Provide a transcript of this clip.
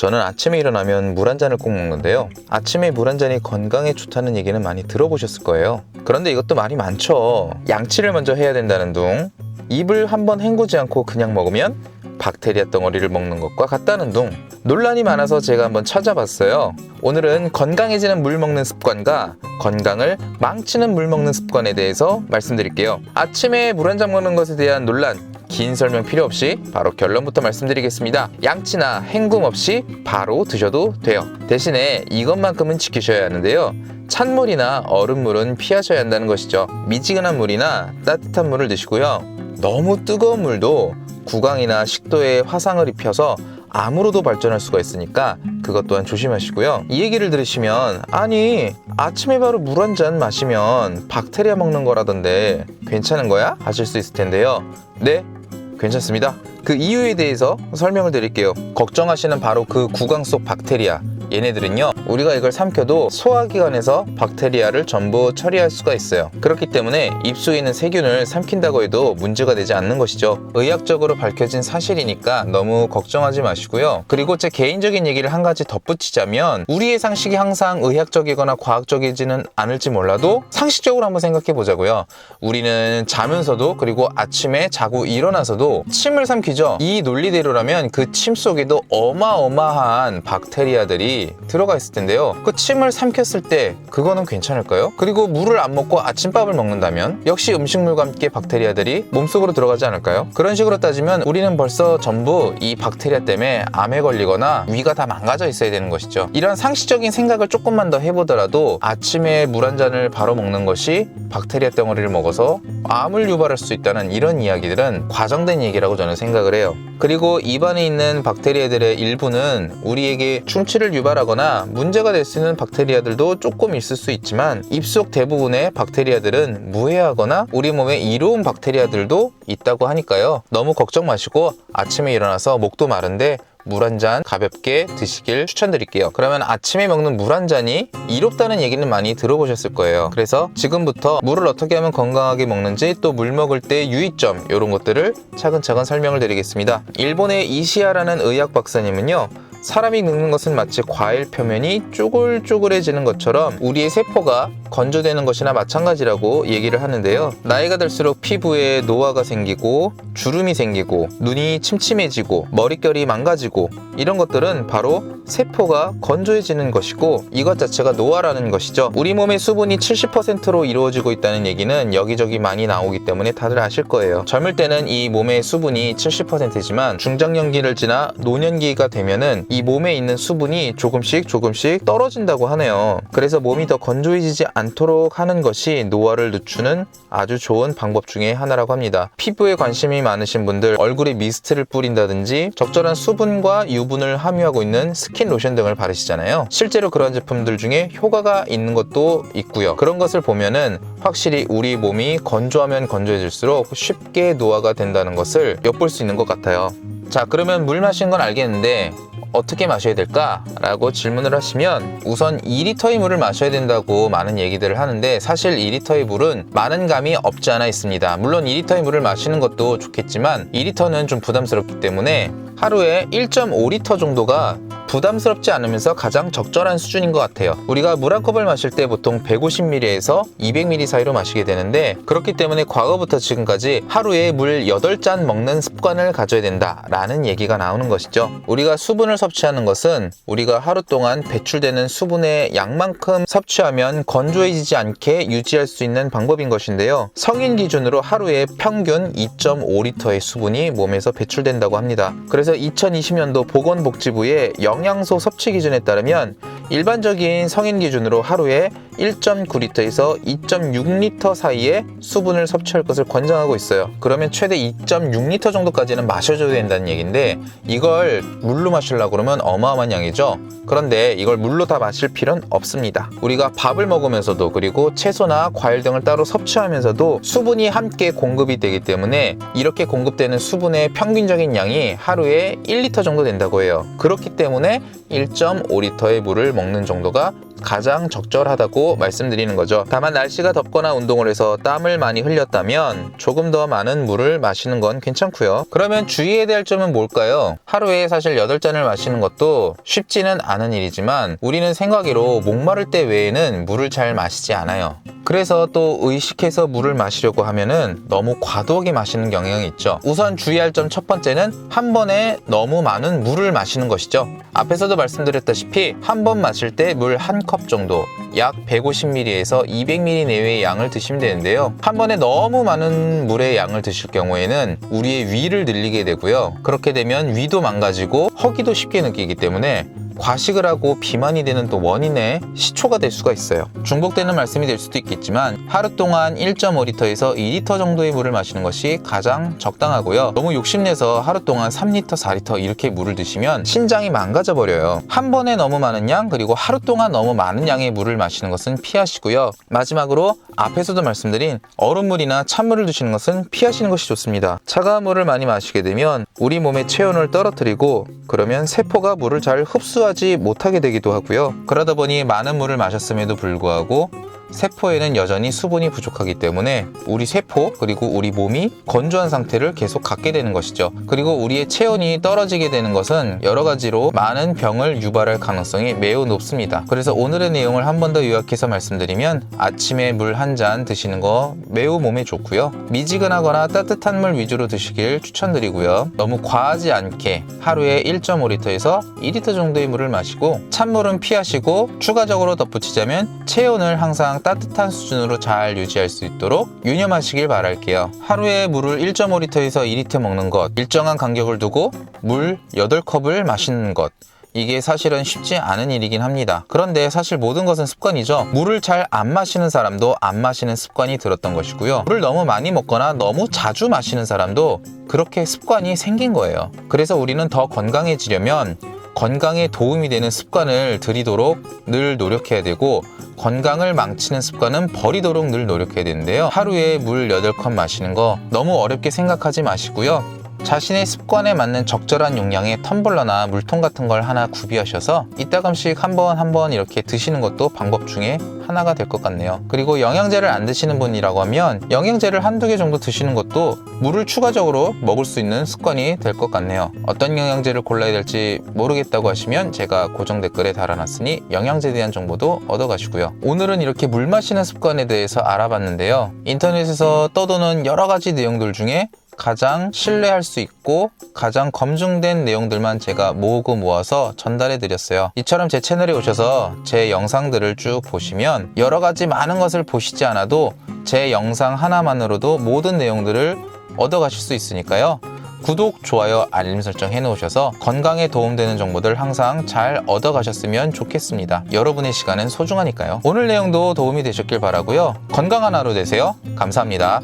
저는 아침에 일어나면 물 한 잔을 꼭 먹는데요. 아침에 물 한 잔이 건강에 좋다는 얘기는 많이 들어보셨을 거예요. 그런데 이것도 말이 많죠. 양치를 먼저 해야 된다는 둥, 입을 한번 헹구지 않고 그냥 먹으면 박테리아 덩어리를 먹는 것과 같다는 둥, 논란이 많아서 제가 한번 찾아봤어요. 오늘은 건강해지는 물 먹는 습관과 건강을 망치는 물 먹는 습관에 대해서 말씀드릴게요. 아침에 물 한 잔 먹는 것에 대한 논란, 긴 설명 필요 없이 바로 결론부터 말씀드리겠습니다. 양치나 헹굼 없이 바로 드셔도 돼요. 대신에 이것만큼은 지키셔야 하는데요. 찬물이나 얼음물은 피하셔야 한다는 것이죠. 미지근한 물이나 따뜻한 물을 드시고요. 너무 뜨거운 물도 구강이나 식도에 화상을 입혀서 암으로도 발전할 수가 있으니까 그것 또한 조심하시고요. 이 얘기를 들으시면 아니 아침에 바로 물 한 잔 마시면 박테리아 먹는 거라던데 괜찮은 거야? 하실 수 있을 텐데요. 네, 괜찮습니다. 그 이유에 대해서 설명을 드릴게요. 걱정하시는 바로 그 구강 속 박테리아, 얘네들은요 우리가 이걸 삼켜도 소화기관에서 박테리아를 전부 처리할 수가 있어요. 그렇기 때문에 입속에 있는 세균을 삼킨다고 해도 문제가 되지 않는 것이죠. 의학적으로 밝혀진 사실이니까 너무 걱정하지 마시고요. 그리고 제 개인적인 얘기를 한 가지 덧붙이자면 우리의 상식이 항상 의학적이거나 과학적이지는 않을지 몰라도 상식적으로 한번 생각해 보자고요. 우리는 자면서도 그리고 아침에 자고 일어나서도 침을 삼키죠. 이 논리대로라면 그 침 속에도 어마어마한 박테리아들이 들어가 있을 텐데요. 그 침을 삼켰을 때 그거는 괜찮을까요? 그리고 물을 안 먹고 아침밥을 먹는다면 역시 음식물과 함께 박테리아들이 몸속으로 들어가지 않을까요? 그런 식으로 따지면 우리는 벌써 전부 이 박테리아 때문에 암에 걸리거나 위가 다 망가져 있어야 되는 것이죠. 이런 상식적인 생각을 조금만 더 해보더라도 아침에 물 한 잔을 바로 먹는 것이 박테리아 덩어리를 먹어서 암을 유발할 수 있다는 이런 이야기들은 과장된 얘기라고 저는 생각을 해요. 그리고 입안에 있는 박테리아들의 일부는 우리에게 충치를 유발하거나 문제가 될 수 있는 박테리아들도 조금 있을 수 있지만 입속 대부분의 박테리아들은 무해하거나 우리 몸에 이로운 박테리아들도 있다고 하니까요. 너무 걱정 마시고 아침에 일어나서 목도 마른데 물 한 잔 가볍게 드시길 추천드릴게요. 그러면 아침에 먹는 물 한 잔이 이롭다는 얘기는 많이 들어보셨을 거예요. 그래서 지금부터 물을 어떻게 하면 건강하게 먹는지 또 물 먹을 때 유의점 이런 것들을 차근차근 설명을 드리겠습니다. 일본의 이시아라는 의학 박사님은요, 사람이 늙는 것은 마치 과일 표면이 쪼글쪼글해지는 것처럼 우리의 세포가 건조되는 것이나 마찬가지라고 얘기를 하는데요. 나이가 들수록 피부에 노화가 생기고 주름이 생기고 눈이 침침해지고 머릿결이 망가지고 이런 것들은 바로 세포가 건조해지는 것이고 이것 자체가 노화라는 것이죠. 우리 몸의 수분이 70%로 이루어지고 있다는 얘기는 여기저기 많이 나오기 때문에 다들 아실 거예요. 젊을 때는 이 몸의 수분이 70%지만 중장년기를 지나 노년기가 되면은 이 몸에 있는 수분이 조금씩 떨어진다고 하네요. 그래서 몸이 더 건조해지지 않도록 하는 것이 노화를 늦추는 아주 좋은 방법 중에 하나라고 합니다. 피부에 관심이 많으신 분들 얼굴에 미스트를 뿌린다든지 적절한 수분과 유분을 함유하고 있는 스킨 로션 등을 바르시잖아요. 실제로 그런 제품들 중에 효과가 있는 것도 있고요. 그런 것을 보면은 확실히 우리 몸이 건조하면 건조해질수록 쉽게 노화가 된다는 것을 엿볼 수 있는 것 같아요. 자, 그러면 물 마시는 건 알겠는데 어떻게 마셔야 될까? 라고 질문을 하시면 우선 2리터의 물을 마셔야 된다고 많은 얘기들을 하는데 사실 2리터의 물은 많은 감이 없지 않아 있습니다. 물론 2리터의 물을 마시는 것도 좋겠지만 2리터는 좀 부담스럽기 때문에 하루에 1.5리터 정도가 부담스럽지 않으면서 가장 적절한 수준인 것 같아요. 우리가 물 한 컵을 마실 때 보통 150ml에서 200ml 사이로 마시게 되는데 그렇기 때문에 과거부터 지금까지 하루에 물 8잔 먹는 습관을 가져야 된다라는 얘기가 나오는 것이죠. 우리가 수분을 섭취하는 것은 우리가 하루 동안 배출되는 수분의 양만큼 섭취하면 건조해지지 않게 유지할 수 있는 방법인 것인데요. 성인 기준으로 하루에 평균 2.5리터의 수분이 몸에서 배출된다고 합니다. 그래서 2020년도 보건복지부의 영양소 섭취 기준에 따르면 일반적인 성인 기준으로 하루에 1.9리터에서 2.6리터 사이에 수분을 섭취할 것을 권장하고 있어요. 그러면 최대 2.6리터 정도까지는 마셔줘야 된다는 얘기인데 이걸 물로 마시려고 그러면 어마어마한 양이죠. 그런데 이걸 물로 다 마실 필요는 없습니다. 우리가 밥을 먹으면서도 그리고 채소나 과일 등을 따로 섭취하면서도 수분이 함께 공급이 되기 때문에 이렇게 공급되는 수분의 평균적인 양이 하루에 1리터 정도 된다고 해요. 그렇기 때문에 1.5리터의 물을 먹는 정도가 가장 적절하다고 말씀드리는 거죠. 다만 날씨가 덥거나 운동을 해서 땀을 많이 흘렸다면 조금 더 많은 물을 마시는 건 괜찮고요. 그러면 주의해야 될 점은 뭘까요? 하루에 사실 8잔을 마시는 것도 쉽지는 않은 일이지만 우리는 생각으로 목마를 때 외에는 물을 잘 마시지 않아요. 그래서 또 의식해서 물을 마시려고 하면은 너무 과도하게 마시는 경향이 있죠. 우선 주의할 점 첫 번째는 한 번에 너무 많은 물을 마시는 것이죠. 앞에서도 말씀드렸다시피 한 번 마실 때 물 한 컵 정도, 약 150ml에서 200ml 내외의 양을 드시면 되는데요. 한 번에 너무 많은 물의 양을 드실 경우에는 우리의 위를 늘리게 되고요. 그렇게 되면 위도 망가지고 허기도 쉽게 느끼기 때문에 과식을 하고 비만이 되는 또 원인의 시초가 될 수가 있어요. 중복되는 말씀이 될 수도 있겠지만 하루 동안 1.5리터에서 2리터 정도의 물을 마시는 것이 가장 적당하고요. 너무 욕심내서 하루 동안 3리터, 4리터 이렇게 물을 드시면 신장이 망가져 버려요. 한 번에 너무 많은 양, 그리고 하루 동안 너무 많은 양의 물을 마시는 것은 피하시고요. 마지막으로 앞에서도 말씀드린 얼음물이나 찬물을 드시는 것은 피하시는 것이 좋습니다. 차가운 물을 많이 마시게 되면 우리 몸의 체온을 떨어뜨리고 그러면 세포가 물을 잘 흡수하지 못하게 되기도 하고요. 그러다 보니 많은 물을 마셨음에도 불구하고 세포에는 여전히 수분이 부족하기 때문에 우리 세포 그리고 우리 몸이 건조한 상태를 계속 갖게 되는 것이죠. 그리고 우리의 체온이 떨어지게 되는 것은 여러 가지로 많은 병을 유발할 가능성이 매우 높습니다. 그래서 오늘의 내용을 한 번 더 요약해서 말씀드리면 아침에 물 한 잔 드시는 거 매우 몸에 좋고요. 미지근하거나 따뜻한 물 위주로 드시길 추천드리고요. 너무 과하지 않게 하루에 1.5리터에서 2리터 정도의 물을 마시고 찬물은 피하시고 추가적으로 덧붙이자면 체온을 항상 따뜻한 수준으로 잘 유지할 수 있도록 유념하시길 바랄게요. 하루에 물을 1.5리터에서 2리터 먹는 것, 일정한 간격을 두고 물 8컵을 마시는 것, 이게 사실은 쉽지 않은 일이긴 합니다. 그런데 사실 모든 것은 습관이죠. 물을 잘 안 마시는 사람도 안 마시는 습관이 들었던 것이고요. 물을 너무 많이 먹거나 너무 자주 마시는 사람도 그렇게 습관이 생긴 거예요. 그래서 우리는 더 건강해지려면 건강에 도움이 되는 습관을 들이도록 늘 노력해야 되고 건강을 망치는 습관은 버리도록 늘 노력해야 되는데요. 하루에 물 8컵 마시는 거 너무 어렵게 생각하지 마시고요. 자신의 습관에 맞는 적절한 용량의 텀블러나 물통 같은 걸 하나 구비하셔서 이따금씩 한 번 이렇게 드시는 것도 방법 중에 하나가 될 것 같네요. 그리고 영양제를 안 드시는 분이라고 하면 영양제를 한두 개 정도 드시는 것도 물을 추가적으로 먹을 수 있는 습관이 될 것 같네요. 어떤 영양제를 골라야 될지 모르겠다고 하시면 제가 고정 댓글에 달아놨으니 영양제에 대한 정보도 얻어가시고요. 오늘은 이렇게 물 마시는 습관에 대해서 알아봤는데요. 인터넷에서 떠도는 여러 가지 내용들 중에 가장 신뢰할 수 있고 가장 검증된 내용들만 제가 모으고 모아서 전달해 드렸어요. 이처럼 제 채널에 오셔서 제 영상들을 쭉 보시면 여러 가지 많은 것을 보시지 않아도 제 영상 하나만으로도 모든 내용들을 얻어가실 수 있으니까요. 구독, 좋아요, 알림 설정 해놓으셔서 건강에 도움되는 정보들 항상 잘 얻어가셨으면 좋겠습니다. 여러분의 시간은 소중하니까요. 오늘 내용도 도움이 되셨길 바라고요. 건강한 하루 되세요. 감사합니다.